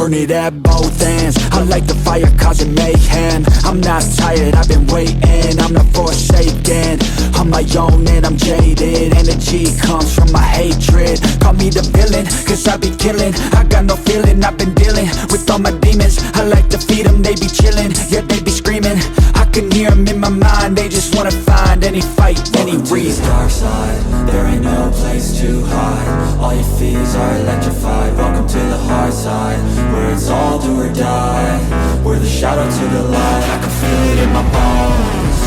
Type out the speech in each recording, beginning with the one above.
burn it at both ends. I like the fire causing mayhem. I'm not tired, I've been waiting, I'm not forsaken. I'm my own and I'm jaded. Energy comes from my hatred. Call me the villain, cause I be killing. I got no feeling, I've been dealing with all my demons. I like to feed them, they be chilling, yeah they be screaming. I can hear them in my mind, they just wanna find any fight, any reason. To the dark side, there ain't no place to hide. All your fears are electrified. Welcome to the hard side, where it's all do or die. We're the shadow to the light. I can feel it in my bones.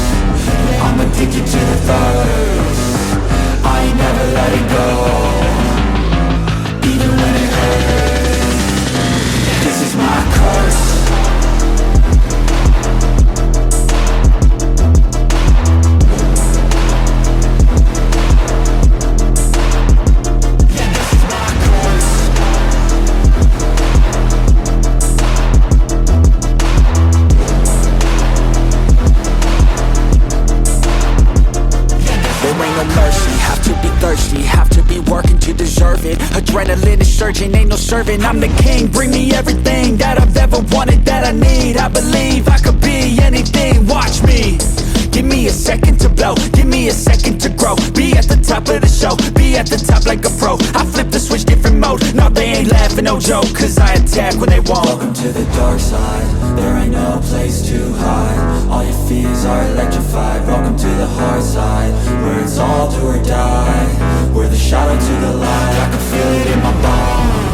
I'm addicted to the thirst. I ain't never letting go, even when it hurts. This is my curse. Have to be working to deserve it. Adrenaline is surging, ain't no serving. I'm the king, bring me everything that I've ever wanted, that I need. I believe I could be anything, watch me. Give me a second to blow, give me a second to grow. Be at the top of the show, be at the top like a pro. I flip the switch, different mode. No, they ain't laughing, no joke, cause I attack when they won't. Welcome to the dark side, there ain't no place to hide. All your fears are electrified. Welcome to the hard side, where it's all do or die. We're the shadow to the light. I can feel it in my bones.